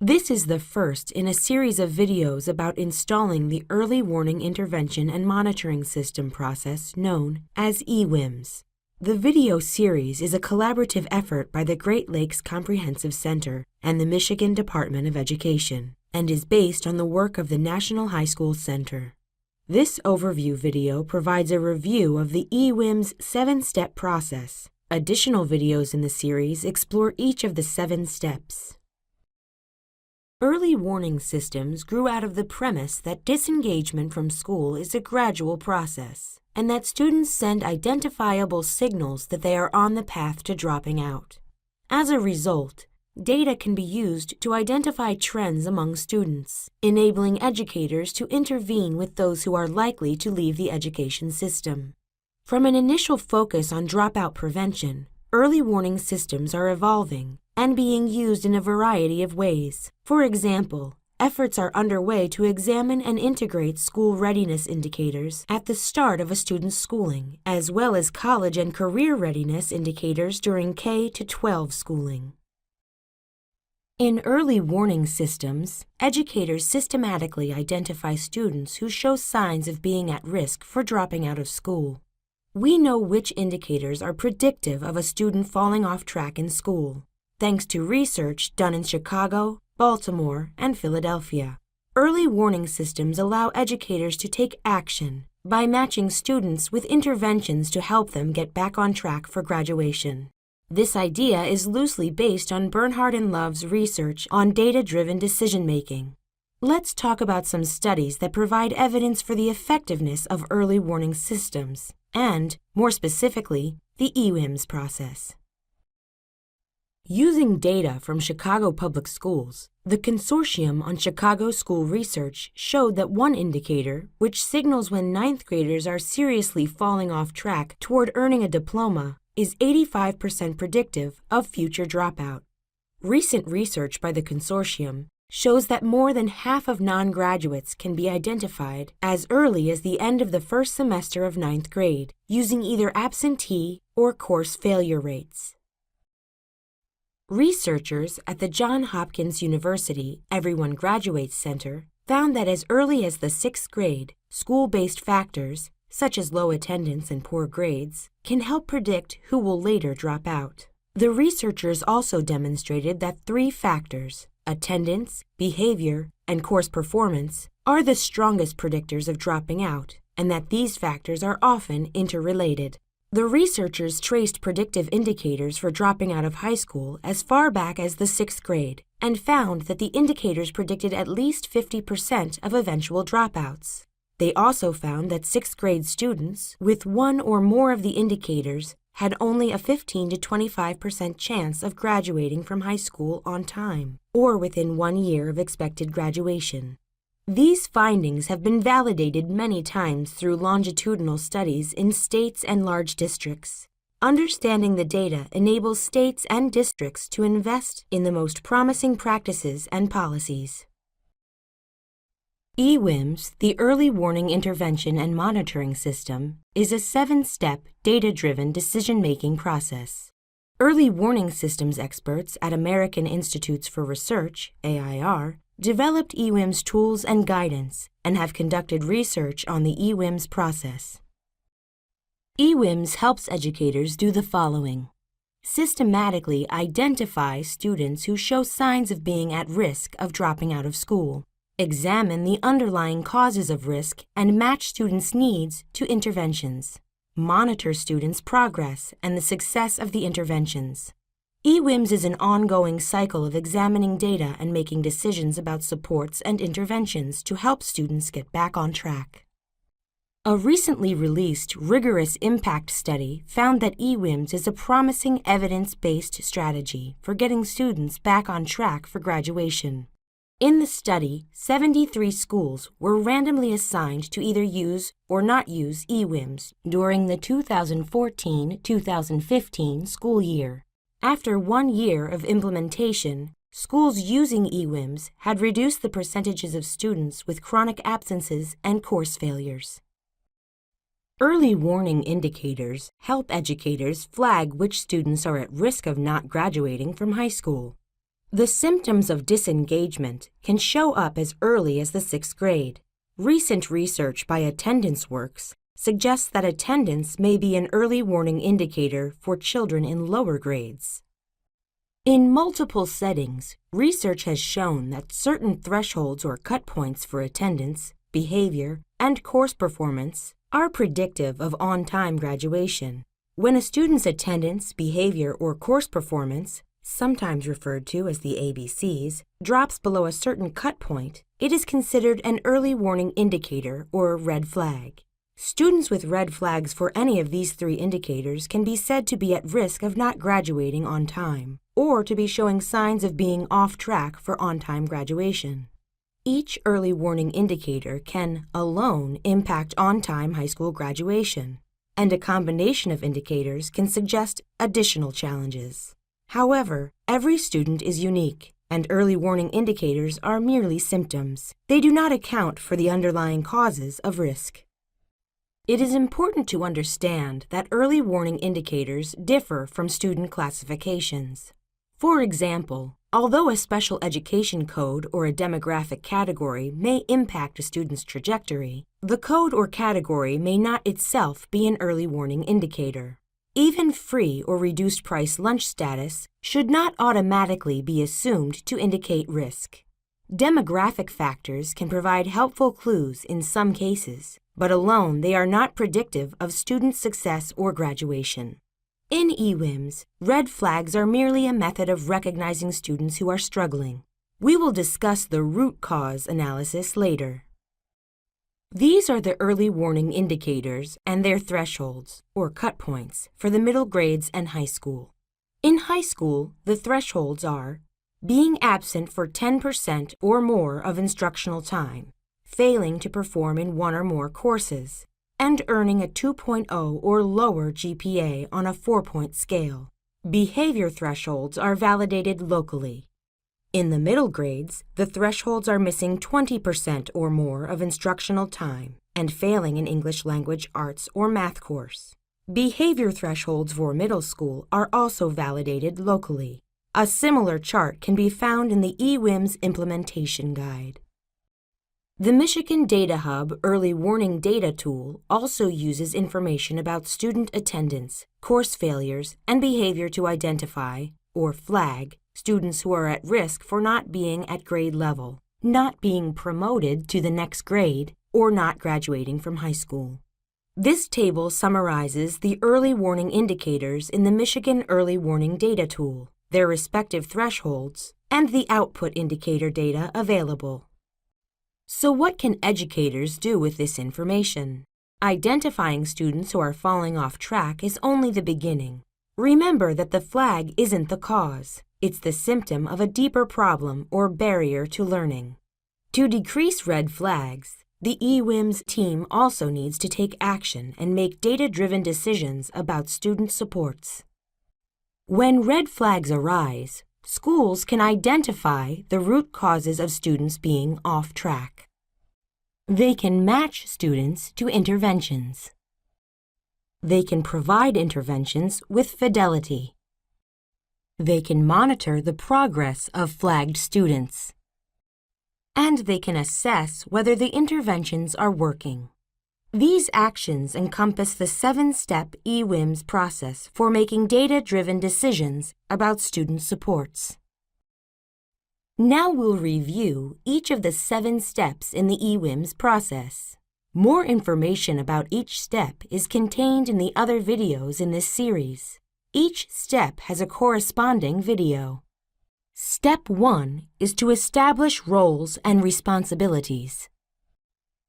This is the first in a series of videos about installing the Early Warning Intervention and Monitoring System process known as EWIMS. The video series is a collaborative effort by the Great Lakes Comprehensive Center and the Michigan Department of Education, and is based on the work of the National High School Center. This overview video provides a review of the EWIMS 7-step process. Additional videos in the series explore each of the 7 steps. Early warning systems grew out of the premise that disengagement from school is a gradual process, and that students send identifiable signals that they are on the path to dropping out. As a result, data can be used to identify trends among students, enabling educators to intervene with those who are likely to leave the education system. From an initial focus on dropout prevention, early warning systems are evolving and being used in a variety of ways. For example, efforts are underway to examine and integrate school readiness indicators at the start of a student's schooling, as well as college and career readiness indicators during K-12 schooling. In early warning systems, educators systematically identify students who show signs of being at risk for dropping out of school. We know which indicators are predictive of a student falling off track in school, thanks to research done in Chicago, Baltimore, and Philadelphia. Early warning systems allow educators to take action by matching students with interventions to help them get back on track for graduation. This idea is loosely based on Bernhard and Love's research on data-driven decision-making. Let's talk about some studies that provide evidence for the effectiveness of early warning systems and, more specifically, the EWIMS process. Using data from Chicago Public Schools, the Consortium on Chicago School Research showed that one indicator, which signals when 9th graders are seriously falling off track toward earning a diploma, is 85% predictive of future dropout. Recent research by the Consortium shows that more than half of non-graduates can be identified as early as the end of the first semester of 9th grade, using either absentee or course failure rates. Researchers at the Johns Hopkins University Everyone Graduates Center found that as early as the 6th grade, school-based factors, such as low attendance and poor grades, can help predict who will later drop out. The researchers also demonstrated that 3 factors, attendance, behavior, and course performance, are the strongest predictors of dropping out, and that these factors are often interrelated. The researchers traced predictive indicators for dropping out of high school as far back as the 6th grade and found that the indicators predicted at least 50% of eventual dropouts. They also found that 6th grade students with one or more of the indicators had only a 15 to 25% chance of graduating from high school on time or within 1 year of expected graduation. These findings have been validated many times through longitudinal studies in states and large districts. Understanding the data enables states and districts to invest in the most promising practices and policies. EWIMS, the Early Warning Intervention and Monitoring System, is a 7-step, data-driven decision-making process. Early warning systems experts at American Institutes for Research, AIR, developed EWIMS tools and guidance and have conducted research on the EWIMS process. EWIMS helps educators do the following: systematically identify students who show signs of being at risk of dropping out of school, examine the underlying causes of risk and match students' needs to interventions, monitor students' progress and the success of the interventions. EWIMS is an ongoing cycle of examining data and making decisions about supports and interventions to help students get back on track. A recently released rigorous impact study found that EWIMS is a promising evidence-based strategy for getting students back on track for graduation. In the study, 73 schools were randomly assigned to either use or not use EWIMS during the 2014-2015 school year. After 1 year of implementation, schools using EWIMS had reduced the percentages of students with chronic absences and course failures. Early warning indicators help educators flag which students are at risk of not graduating from high school. The symptoms of disengagement can show up as early as the 6th grade. Recent research by Attendance Works suggests that attendance may be an early warning indicator for children in lower grades. In multiple settings, research has shown that certain thresholds or cut points for attendance, behavior, and course performance are predictive of on-time graduation. When a student's attendance, behavior, or course performance, sometimes referred to as the ABCs, drops below a certain cut point, it is considered an early warning indicator or red flag. Students with red flags for any of these 3 indicators can be said to be at risk of not graduating on time, or to be showing signs of being off track for on-time graduation. Each early warning indicator can, alone, impact on-time high school graduation, and a combination of indicators can suggest additional challenges. However, every student is unique, and early warning indicators are merely symptoms. They do not account for the underlying causes of risk. It is important to understand that early warning indicators differ from student classifications. For example, although a special education code or a demographic category may impact a student's trajectory, the code or category may not itself be an early warning indicator. Even free or reduced price lunch status should not automatically be assumed to indicate risk. Demographic factors can provide helpful clues in some cases, but alone they are not predictive of student success or graduation. In EWIMS, red flags are merely a method of recognizing students who are struggling. We will discuss the root cause analysis later. These are the early warning indicators and their thresholds, or cut points, for the middle grades and high school. In high school, the thresholds are being absent for 10% or more of instructional time, failing to perform in 1 or more courses, and earning a 2.0 or lower GPA on a 4-point scale. Behavior thresholds are validated locally. In the middle grades, the thresholds are missing 20% or more of instructional time and failing an English language arts or math course. Behavior thresholds for middle school are also validated locally. A similar chart can be found in the EWIMS Implementation Guide. The Michigan Data Hub Early Warning Data Tool also uses information about student attendance, course failures, and behavior to identify, or flag, students who are at risk for not being at grade level, not being promoted to the next grade, or not graduating from high school. This table summarizes the early warning indicators in the Michigan Early Warning Data Tool, their respective thresholds, and the output indicator data available. So what can educators do with this information? Identifying students who are falling off track is only the beginning. Remember that the flag isn't the cause. It's the symptom of a deeper problem or barrier to learning. To decrease red flags, the EWIMS team also needs to take action and make data-driven decisions about student supports. When red flags arise, schools can identify the root causes of students being off track. They can match students to interventions. They can provide interventions with fidelity. They can monitor the progress of flagged students. And they can assess whether the interventions are working. These actions encompass the 7-step EWIMS process for making data-driven decisions about student supports. Now we'll review each of the 7 steps in the EWIMS process. More information about each step is contained in the other videos in this series. Each step has a corresponding video. Step 1 is to establish roles and responsibilities.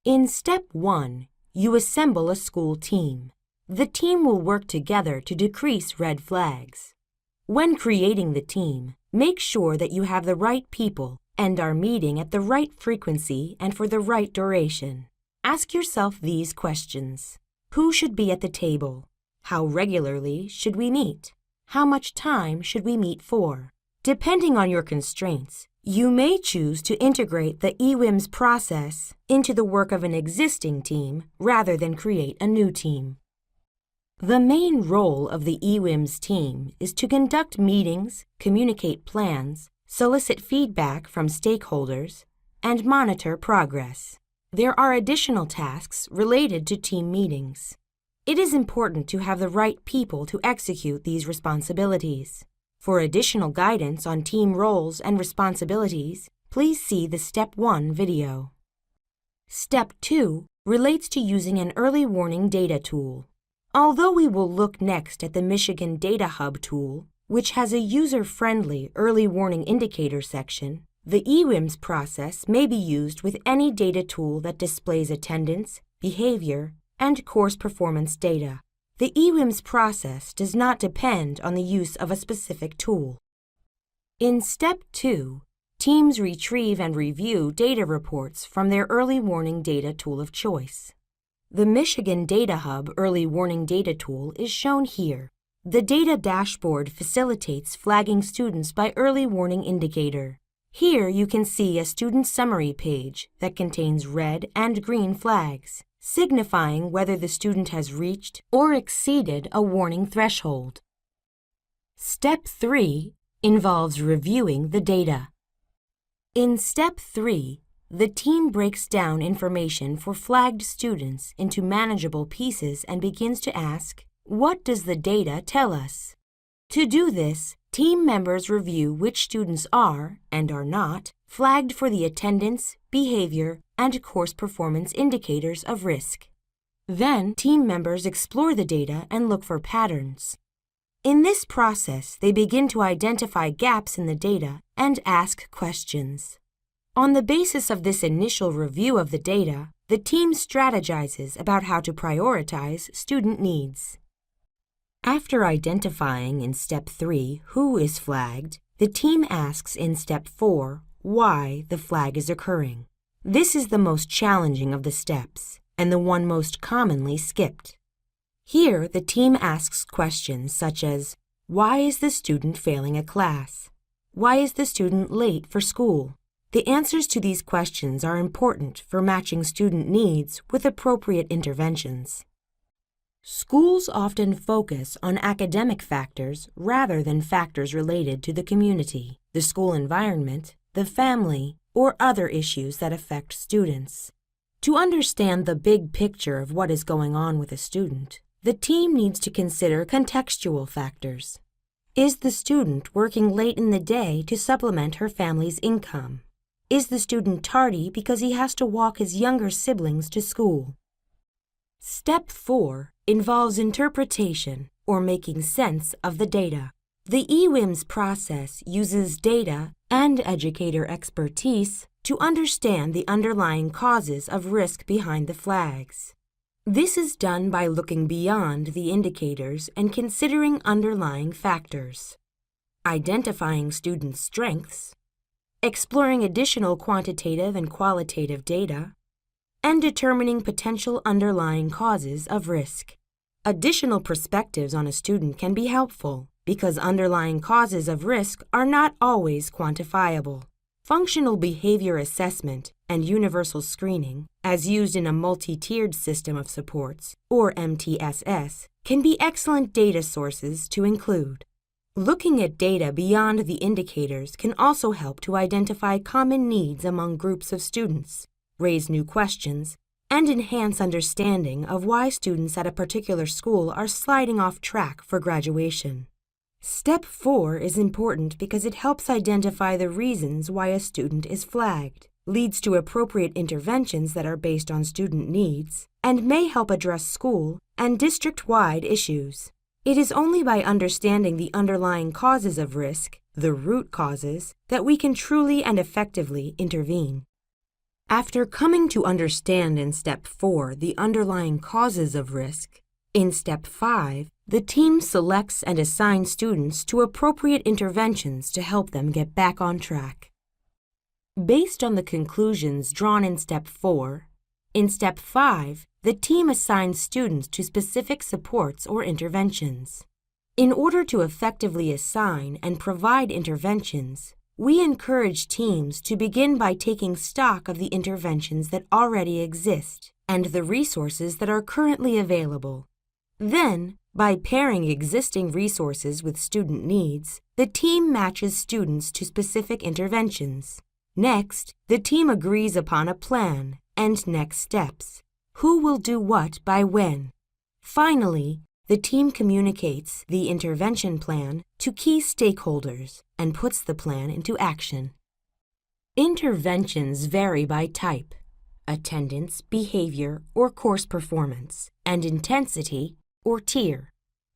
In Step 1, you assemble a school team. The team will work together to decrease red flags. When creating the team, make sure that you have the right people and are meeting at the right frequency and for the right duration. Ask yourself these questions. Who should be at the table? How regularly should we meet? How much time should we meet for? Depending on your constraints, you may choose to integrate the EWIMS process into the work of an existing team rather than create a new team. The main role of the EWIMS team is to conduct meetings, communicate plans, solicit feedback from stakeholders, and monitor progress. There are additional tasks related to team meetings. It is important to have the right people to execute these responsibilities. For additional guidance on team roles and responsibilities, please see the Step 1 video. Step 2 relates to using an early warning data tool. Although we will look next at the Michigan Data Hub tool, which has a user-friendly early warning indicator section, the EWIMS process may be used with any data tool that displays attendance, behavior, and course performance data. The EWIMS process does not depend on the use of a specific tool. In Step 2, teams retrieve and review data reports from their early warning data tool of choice. The Michigan Data Hub Early Warning Data Tool is shown here. The data dashboard facilitates flagging students by early warning indicator. Here you can see a student summary page that contains red and green flags, signifying whether the student has reached or exceeded a warning threshold. Step 3 involves reviewing the data. In Step 3, the team breaks down information for flagged students into manageable pieces and begins to ask, what does the data tell us? To do this, team members review which students are, and are not, flagged for the attendance, behavior, and course performance indicators of risk. Then, team members explore the data and look for patterns. In this process, they begin to identify gaps in the data and ask questions. On the basis of this initial review of the data, the team strategizes about how to prioritize student needs. After identifying in Step 3 who is flagged, the team asks in Step 4 why the flag is occurring. This is the most challenging of the steps, and the one most commonly skipped. Here, the team asks questions such as, why is the student failing a class? Why is the student late for school? The answers to these questions are important for matching student needs with appropriate interventions. Schools often focus on academic factors rather than factors related to the community, the school environment, the family, or other issues that affect students. To understand the big picture of what is going on with a student, the team needs to consider contextual factors. Is the student working late in the day to supplement her family's income? Is the student tardy because he has to walk his younger siblings to school? Step 4 involves interpretation or making sense of the data. The EWIMS process uses data and educator expertise to understand the underlying causes of risk behind the flags. This is done by looking beyond the indicators and considering underlying factors, identifying student strengths, exploring additional quantitative and qualitative data, and determining potential underlying causes of risk. Additional perspectives on a student can be helpful because underlying causes of risk are not always quantifiable. Functional behavior assessment and universal screening, as used in a multi-tiered system of supports, or MTSS, can be excellent data sources to include. Looking at data beyond the indicators can also help to identify common needs among groups of students, raise new questions, and enhance understanding of why students at a particular school are sliding off track for graduation. Step 4 is important because it helps identify the reasons why a student is flagged, leads to appropriate interventions that are based on student needs, and may help address school and district-wide issues. It is only by understanding the underlying causes of risk, the root causes, that we can truly and effectively intervene. After coming to understand in Step 4 the underlying causes of risk, in Step 5, the team selects and assigns students to appropriate interventions to help them get back on track. Based on the conclusions drawn in Step 4, in Step 5, the team assigns students to specific supports or interventions. In order to effectively assign and provide interventions, we encourage teams to begin by taking stock of the interventions that already exist and the resources that are currently available. Then, By pairing existing resources with student needs, the team matches students to specific interventions. Next, the team agrees upon a plan and next steps. Who will do what by when? Finally, the team communicates the intervention plan to key stakeholders and puts the plan into action. Interventions vary by type: attendance, behavior, or course performance, and intensity, or tier.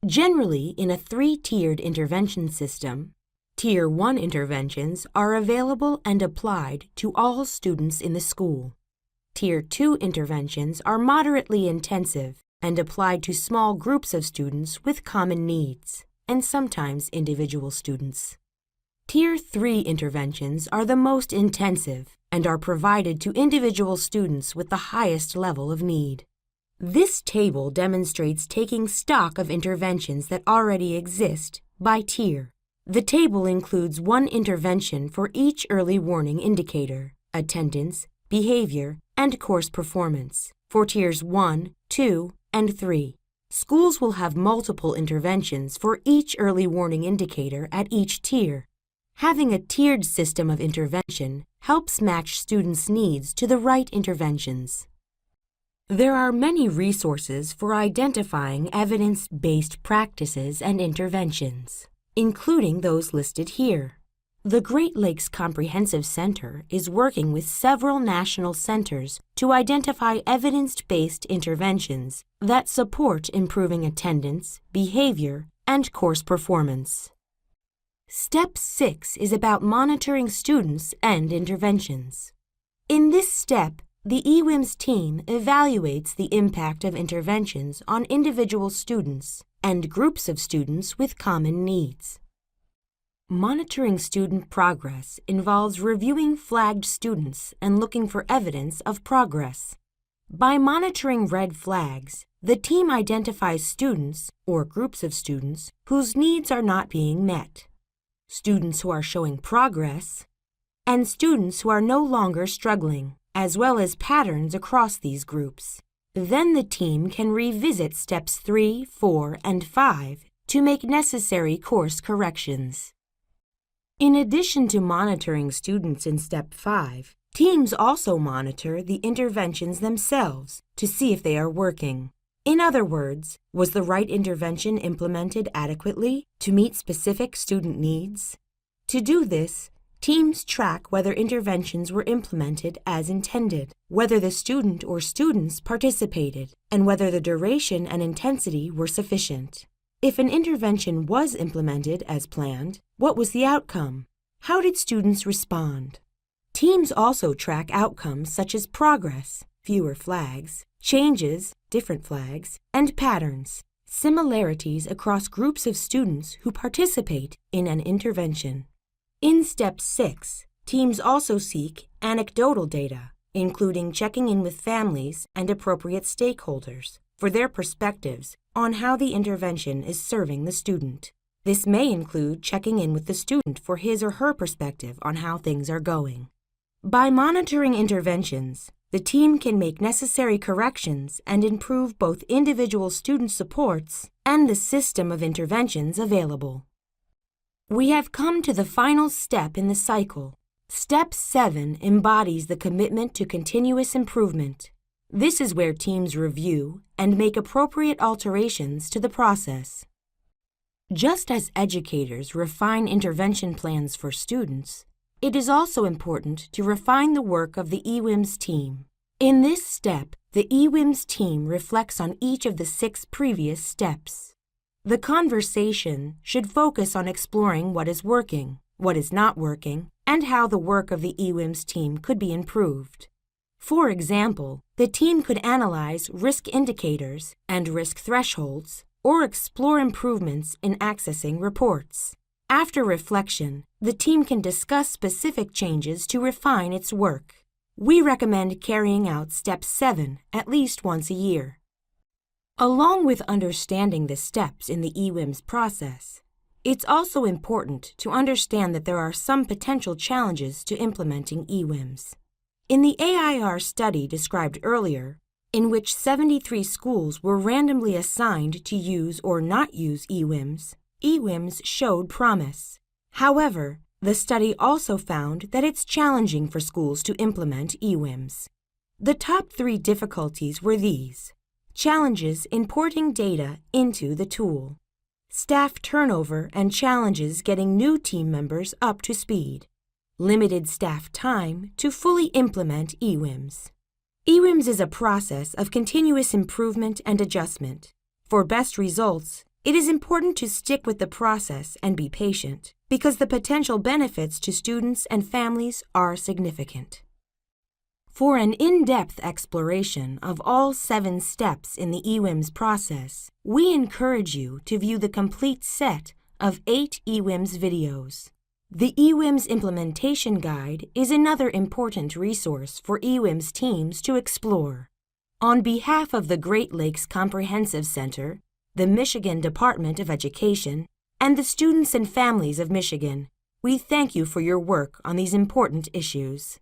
Generally, in a three-tiered intervention system, Tier 1 interventions are available and applied to all students in the school. Tier 2 interventions are moderately intensive and applied to small groups of students with common needs, and sometimes individual students. Tier 3 interventions are the most intensive and are provided to individual students with the highest level of need. This table demonstrates taking stock of interventions that already exist by tier. The table includes one intervention for each early warning indicator: attendance, behavior, and course performance, for tiers 1, 2, and 3. Schools will have multiple interventions for each early warning indicator at each tier. Having a tiered system of intervention helps match students' needs to the right interventions. There are many resources for identifying evidence-based practices and interventions, including those listed here. The Great Lakes Comprehensive Center is working with several national centers to identify evidence-based interventions that support improving attendance, behavior, and course performance. Step 6 is about monitoring students and interventions. In this step, the EWIMS team evaluates the impact of interventions on individual students and groups of students with common needs. Monitoring student progress involves reviewing flagged students and looking for evidence of progress. By monitoring red flags, the team identifies students or groups of students whose needs are not being met, students who are showing progress, and students who are no longer struggling, as well as patterns across these groups. Then the team can revisit steps 3, 4, and 5 to make necessary course corrections. In addition to monitoring students in step 5, teams also monitor the interventions themselves to see if they are working. In other words, was the right intervention implemented adequately to meet specific student needs? To do this, teams track whether interventions were implemented as intended, whether the student or students participated, and whether the duration and intensity were sufficient. If an intervention was implemented as planned, what was the outcome? How did students respond? Teams also track outcomes such as progress, fewer flags, changes, different flags, and patterns, similarities across groups of students who participate in an intervention. In Step 6, teams also seek anecdotal data, including checking in with families and appropriate stakeholders for their perspectives on how the intervention is serving the student. This may include checking in with the student for his or her perspective on how things are going. By monitoring interventions, the team can make necessary corrections and improve both individual student supports and the system of interventions available. We have come to the final step in the cycle. Step 7 embodies the commitment to continuous improvement. This is where teams review and make appropriate alterations to the process. Just as educators refine intervention plans for students, it is also important to refine the work of the EWIMS team. In this step, the EWIMS team reflects on each of the 6 previous steps. The conversation should focus on exploring what is working, what is not working, and how the work of the EWIMS team could be improved. For example, the team could analyze risk indicators and risk thresholds, or explore improvements in accessing reports. After reflection, the team can discuss specific changes to refine its work. We recommend carrying out Step 7 at least once a year. Along with understanding the steps in the EWIMS process, it's also important to understand that there are some potential challenges to implementing EWIMS. In the AIR study described earlier, in which 73 schools were randomly assigned to use or not use EWIMS, EWIMS showed promise. However, the study also found that it's challenging for schools to implement EWIMS. The top 3 difficulties were these: challenges importing data into the tool, staff turnover and challenges getting new team members up to speed, limited staff time to fully implement EWIMS. EWIMS is a process of continuous improvement and adjustment. For best results, it is important to stick with the process and be patient, because the potential benefits to students and families are significant. For an in-depth exploration of all 7 steps in the EWIMS process, we encourage you to view the complete set of 8 EWIMS videos. The EWIMS Implementation Guide is another important resource for EWIMS teams to explore. On behalf of the Great Lakes Comprehensive Center, the Michigan Department of Education, and the students and families of Michigan, we thank you for your work on these important issues.